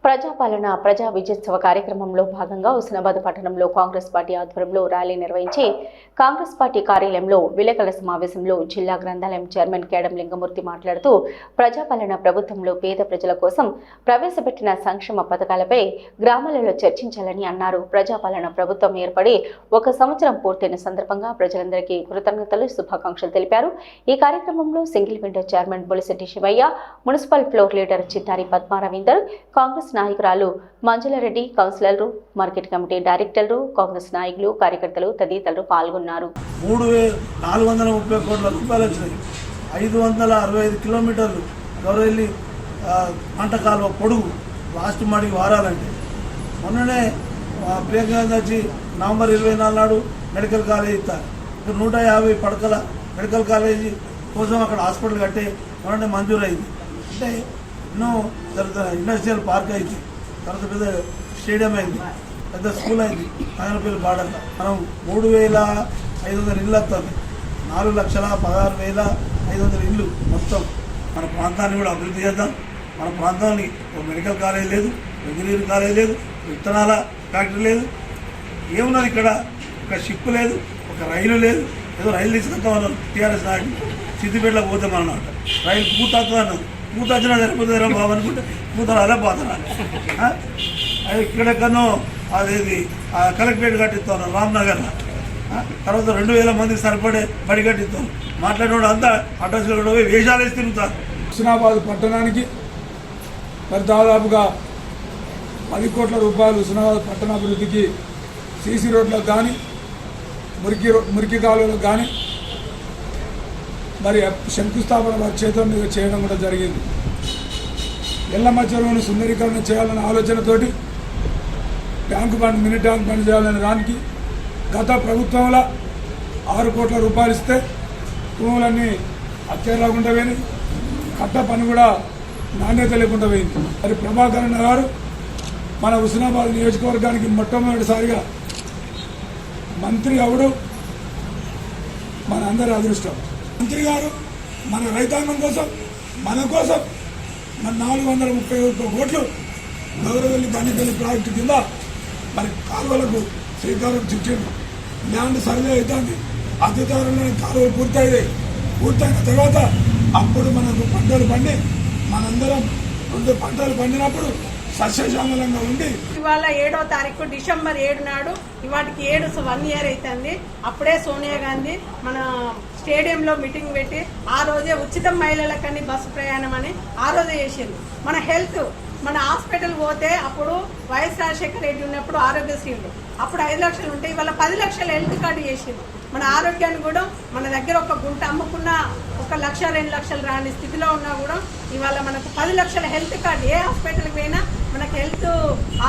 ప్రజాపాలన ప్రజా విజయోత్సవ కార్యక్రమంలో భాగంగా హుస్నాబాద్ పట్టణంలో కాంగ్రెస్ పార్టీ ఆధ్వర్యంలో ర్యాలీ నిర్వహించి కాంగ్రెస్ పార్టీ కార్యాలయంలో విలేకరుల సమావేశంలో జిల్లా గ్రంథాలయం చైర్మన్ కేడం లింగమూర్తి మాట్లాడుతూ ప్రజాపాలన ప్రభుత్వంలో పేద ప్రజల కోసం ప్రవేశపెట్టిన సంక్షేమ పథకాలపై గ్రామాలలో చర్చించాలని అన్నారు. ప్రజాపాలన ప్రభుత్వం ఏర్పడి 1 సంవత్సరం పూర్తయిన సందర్భంగా ప్రజలందరికీ కృతజ్ఞతలు, శుభాకాంక్షలు తెలిపారు. ఈ కార్యక్రమంలో single window chairman Bolisetti Sivaiah, municipal floor leader Chittari Padmaravinder, Congress నాయకురాలు మంజులారెడ్డి, కౌన్సిలర్లు, మార్కెట్ కమిటీ డైరెక్టర్లు, కాంగ్రెస్ నాయకులు, కార్యకర్తలు తదితరులు పాల్గొన్నారు. 3,430 కోట్ల రూపాయలు వచ్చినాయి. 565 కిలోమీటర్లు గౌరవెల్లి పంట కాలువ పొడుగు లాస్ట్ మాడికి వారాలంటే మొన్ననే ప్రియాంక గాంధీ వచ్చి నవంబర్ 24 నాడు మెడికల్ కాలేజ్ ఇస్తారు. 150 పడకల మెడికల్ కాలేజీ కోసం అక్కడ హాస్పిటల్ కట్టే మొన్ననే మంజూరు అయింది. అంటే ఎన్నో జరుగుతుంది. ఇండస్ట్రియల్ పార్క్ అయింది, తర్వాత పెద్ద స్టేడియం అయింది, పెద్ద స్కూల్ అయింది, నాగనపల్లి బార్డర్లో. మనం 3,500 ఇళ్ళు వస్తుంది. 4,16,500 ఇళ్ళు మొత్తం. మన ప్రాంతాన్ని కూడా అభివృద్ధి చేద్దాం. మన ప్రాంతానికి ఒక మెడికల్ కాలేజ్ లేదు, ఇంజనీరింగ్ కాలేజ్ లేదు, విత్తనాల ఫ్యాక్టరీ లేదు, ఏమున్నది ఇక్కడ? ఒక షిప్ లేదు, ఒక రైలు లేదు. ఏదో రైలు తీసుకొస్తాం అన్నారు టీఆర్ఎస్ నాయకులు. సిద్దిపేటలో పోతాం అన్నమాట. రైలు పూత అన్నారు, పూత వచ్చినా సరిపోతుందిరా బాబు అనుకుంటే పూతలు అలా పోతున్నా. అది ఇక్కడెక్కడో అదేది కలెక్టరేట్ కట్టిస్తాను రామ్నగర్లో. తర్వాత 2,000 మందికి సరిపడే బడి కట్టిస్తాను. మాట్లాడినోడు అంతా అడ్రస్లో కూడా పోయి వేషాలు వేసి తిరుగుతారు. హుస్నాబాద్ పట్టణానికి మరి దాదాపుగా 10 కోట్ల రూపాయలు హుస్నాబాద్ పట్టణాభివృద్ధికి సీసీ రోడ్లకు కానీ మురికి కాలువలకు కానీ మరి శంకుస్థాపన వారి చేతుల మీద చేయడం కూడా జరిగింది. ఎల్లమ్మ చెరువును సుందరీకరణ చేయాలనే ఆలోచనతోటి tank bund, mini tank bund చేయాలనే దానికి గత ప్రభుత్వంలో 6 కోట్ల రూపాయలు ఇస్తే భూములన్నీ అత్యలేకుండా పోయినాయి. కట్ట పని కూడా నాణ్యత లేకుండా పోయింది. మరి ప్రభాకరన్ గారు మన హుస్నాబాద్ నియోజకవర్గానికి మొట్టమొదటిసారిగా మంత్రి అవడం మన అందరి అదృష్టం. మంత్రి గారు మన రైతాంగం కోసం, మన కోసం మన 431 కోట్లు గౌరవల్లి బండిపల్లి ప్రాజెక్టు కింద మరి కాలువలకు శ్రీకారం చుట్టిండు. ల్యాండ్ సర్వే అవుతుంది. అతి త్వరలో కాలువలు పూర్తయిన తర్వాత అప్పుడు మనకు పంటలు పండి మనందరం 2 పంటలు పండినప్పుడు సస్యశ్యామలంగా ఉండి ఇవాళ 7వ తారీఖు డిసెంబర్ 7 నాడు ఇవాటికి 1 ఇయర్ అవుతుంది. అప్పుడే సోనియా గాంధీ మన స్టేడియంలో మీటింగ్ పెట్టి ఆ రోజే ఉచిత మహిళలకని బస్సు ప్రయాణం అని ఆ రోజే చేసింది. మన హెల్త్, మన హాస్పిటల్ పోతే అప్పుడు వైఎస్ రాజశేఖర రెడ్డి ఉన్నప్పుడు ఆరోగ్యశ్రీ ఉంది, అప్పుడు 5 లక్షలు ఉంటే ఇవాళ 10 లక్షల హెల్త్ కార్డు చేసింది. మన ఆరోగ్యాన్ని కూడా మన దగ్గర ఒక గుంట అమ్ముకున్న 1 లక్ష 2 లక్షలు రాని స్థితిలో ఉన్నా కూడా ఇవాళ మనకు 10 లక్షల హెల్త్ కార్డు, ఏ హాస్పిటల్కి పోయినా మనకు హెల్త్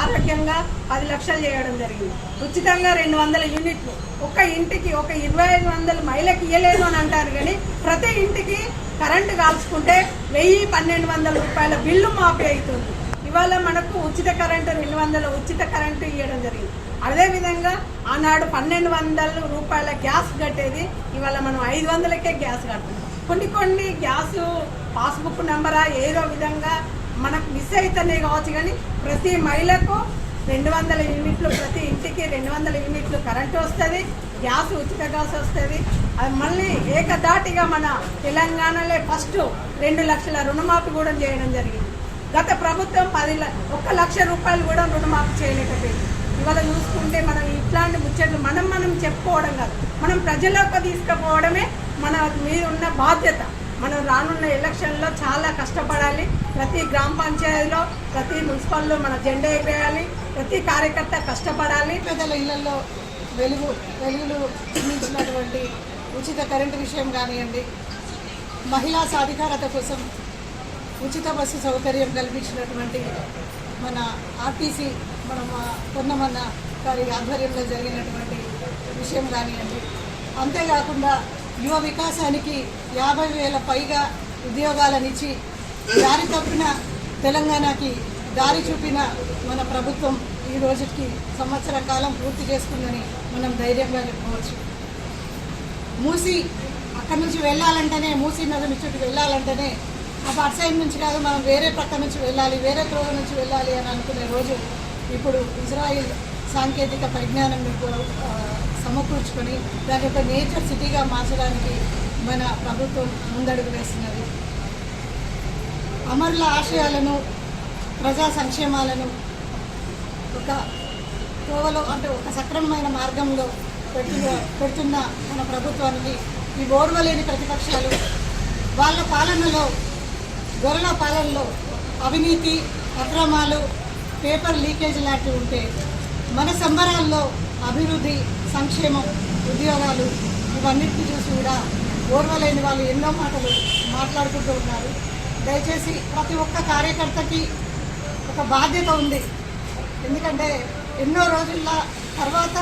ఆరోగ్యంగా 10 లక్షలు చేయడం జరిగింది. ఉచితంగా 200 యూనిట్లు ఒక ఇంటికి, ఒక 2,500 మహిళకి ఇయ్యలేదు అని అంటారు. కానీ ప్రతి ఇంటికి కరెంటు కాల్చుకుంటే 1,000-1,200 రూపాయల బిల్లు మాఫీ అవుతుంది. ఇవాళ మనకు ఉచిత కరెంటు 200 ఉచిత కరెంటు ఇవ్వడం జరిగింది. అదేవిధంగా ఆనాడు 1,200 రూపాయల గ్యాస్ కట్టేది, ఇవాళ మనం 500కే గ్యాస్ కడుతున్నాం. కొన్ని గ్యాసు పాస్బుక్ నెంబరా ఏదో విధంగా మనకు మిస్ అవుతున్నాయి కావచ్చు. కానీ ప్రతి మహిళకు 200 యూనిట్లు, ప్రతి ఇంటికి 200 యూనిట్లు కరెంటు వస్తుంది, గ్యాస్ ఉచిత గ్యాస్ వస్తుంది. అది మళ్ళీ ఏకదాటిగా మన తెలంగాణలో ఫస్ట్ 2 లక్షల రుణమాఫీ కూడా చేయడం జరిగింది. గత ప్రభుత్వం 1 లక్ష రూపాయలు కూడా రుణమాఫీ చేయలేకపోయింది. ఇవాళ చూసుకుంటే మనం ఇట్లాంటి ముచ్చట్లు మనం చెప్పుకోవడం కాదు, మనం ప్రజలకు తీసుకుపోవడమే మన మీద ఉన్న బాధ్యత. మనం రానున్న ఎలక్షన్లో చాలా కష్టపడాలి. ప్రతి గ్రామ పంచాయతీలో, ప్రతి మున్సిపల్లో మన జెండా ఎగరేయాలి. ప్రతి కార్యకర్త కష్టపడాలి. ప్రజల ఇళ్లలో వెలుగులు అందించినటువంటి ఉచిత కరెంటు విషయం కానివ్వండి, మహిళా సాధికారత కోసం ఉచిత బస్సు సౌకర్యం కల్పించినటువంటి మన ఆర్టీసీ మన పొన్నమన్న గారి ఆధ్వర్యంలో జరిగినటువంటి విషయం కానివ్వండి, అంతేకాకుండా యువ వికాసానికి 50,000 పైగా ఉద్యోగాలనిచ్చి దారి తప్పిన తెలంగాణకి దారి చూపిన మన ప్రభుత్వం ఈ రోజుకి సంవత్సర కాలం పూర్తి చేసుకుందని మనం ధైర్యంగా చెప్పుకోవచ్చు. మూసి అక్కడి నుంచి వెళ్ళాలంటేనే, మూసీ నది చుట్టూ వెళ్ళాలంటేనే అటు సైడ్ నుంచి కాదు, మనం వేరే ప్రక్క నుంచి వెళ్ళాలి, వేరే త్రోవ నుంచి వెళ్ళాలి అని అనుకునే రోజు ఇప్పుడు ఇజ్రాయిల్ సాంకేతిక పరిజ్ఞానం సమకూర్చుకొని దాని యొక్క నేచర్ సిటీగా మార్చడానికి మన ప్రభుత్వం ముందడుగు వేస్తున్నది. అమరుల ఆశయాలను, ప్రజా సంక్షేమాలను ఒక త్రోవలో అంటే ఒక సక్రమమైన మార్గంలో పెడుతున్న మన ప్రభుత్వానికి ఈ ఓర్వలేని ప్రతిపక్షాలు వాళ్ళ పాలనలో, గొర్రెల పాలనలో అవినీతి, అక్రమాలు, పేపర్ లీకేజ్ లాంటివి ఉంటే మన సంబరాల్లో అభివృద్ధి, సంక్షేమం, ఉద్యోగాలు ఇవన్నిటిని చూసి కూడా ఓర్వలేని వాళ్ళు ఎన్నో మాటలు మాట్లాడుకుంటూ ఉన్నారు. దయచేసి ప్రతి ఒక్క కార్యకర్తకి ఒక బాధ్యత ఉంది. ఎందుకంటే ఎన్నో రోజుల తర్వాత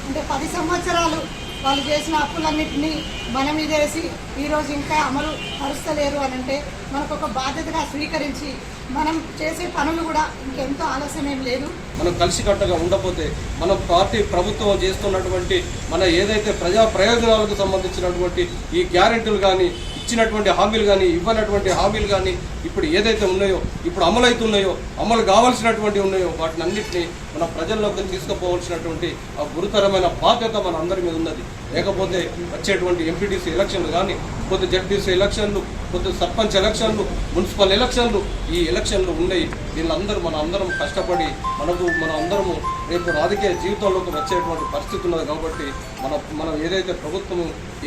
అంటే 10 సంవత్సరాలు వాళ్ళు చేసిన అప్పులన్నింటినీ మన మీద వేసి ఈరోజు ఇంకా అమలు పరుస్తలేరు అని అంటే మనకు ఒక బాధ్యతగా స్వీకరించి మనం చేసే పనులు కూడా ఇంకెంతో ఆలస్యం ఏం లేదు. మనం కలిసికట్టుగా ఉండకపోతే మన పార్టీ ప్రభుత్వం చేస్తున్నటువంటి మన ఏదైతే ప్రజా ప్రయోజనాలకు సంబంధించినటువంటి ఈ గ్యారెంటీలు కానీ, ఇచ్చినటువంటి హామీలు కానీ, ఇవ్వనటువంటి హామీలు కానీ ఇప్పుడు ఏదైతే ఉన్నాయో, ఇప్పుడు అమలవుతున్నాయో, అమలు కావాల్సినటువంటి ఉన్నాయో వాటిని అన్నింటినీ మన ప్రజల్లోకి తీసుకుపోవాల్సినటువంటి ఆ గురుతరమైన బాధ్యత మన అందరి మీద ఉన్నది. లేకపోతే వచ్చేటువంటి ఎంపీటీసీ ఎలక్షన్లు కానీ, కొద్ది జడ్పీసీ ఎలక్షన్లు, కొద్ది సర్పంచ్ ఎలక్షన్లు, మున్సిపల్ ఎలక్షన్లు, ఈ ఎలక్షన్లు ఉన్నాయి. వీళ్ళందరూ మన అందరం కష్టపడి మన అందరము రేపు రాజకీయ జీవితంలోకి వచ్చేటువంటి పరిస్థితి ఉన్నది. కాబట్టి మనం ఏదైతే ప్రభుత్వం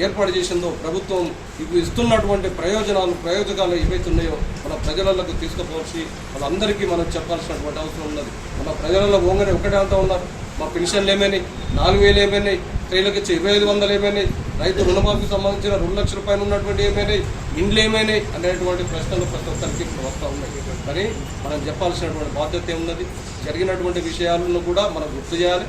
ఏర్పాటు చేసిందో, ప్రభుత్వం ఇప్పుడు ఇస్తున్నటువంటి ప్రయోజకాలు ఏవైతే ఉన్నాయో మన ప్రజలకు తీసుకుపోవచ్చు. వాళ్ళందరికీ మనం చెప్పాల్సినటువంటి అవసరం ఉన్నది. మన ప్రజలలో ఓంగనే ఒకటే అంతా ఉన్నారు. మా పెన్షన్లు ఏమైనాయి, 4,000 ఏమైనాయి, స్త్రీలకు ఇచ్చే 2,500 ఏమైనాయి, రైతు రుణమాఫీకి సంబంధించిన 2 లక్షల పైన ఉన్నటువంటి ఏమైనాయి, ఇండ్లు ఏమైనాయి అనేటువంటి ప్రశ్నలు ప్రతి ఒక్కరికి ఇప్పుడు వస్తూ ఉన్నాయి. కానీ మనం చెప్పాల్సినటువంటి బాధ్యత ఏమున్నది? జరిగినటువంటి విషయాలను కూడా మనం గుర్తు చేయాలి.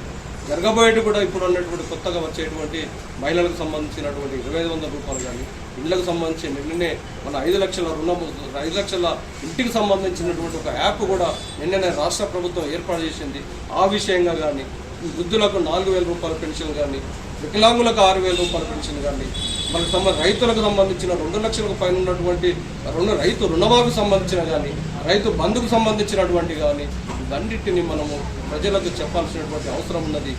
జరగబోయేటి కూడా ఇప్పుడు ఉన్నటువంటి కొత్తగా వచ్చేటువంటి మహిళలకు సంబంధించినటువంటి 2,500 రూపాయలు కానీ, ఇళ్లకు సంబంధించి నిన్ననే మన 5 లక్షల రుణము, 5 లక్షల ఇంటికి సంబంధించినటువంటి ఒక యాప్ కూడా నిన్ననే రాష్ట్ర ప్రభుత్వం ఏర్పాటు చేసింది. ఆ విషయంగా కానీ, వృద్ధులకు 4,000 రూపాయల పెన్షన్ కానీ, వికలాంగులకు 6,000 రూపాయల పెన్షన్ కానీ, మనకు రైతులకు సంబంధించిన 2 లక్షలకు పైన ఉన్నటువంటి రైతు రుణమాఫీకి సంబంధించిన కానీ, రైతు బంధుకు సంబంధించినటువంటి కానీ, ఇవన్నిటిని మనము ప్రజలకు చెప్పాల్సినటువంటి అవసరం ఉన్నది.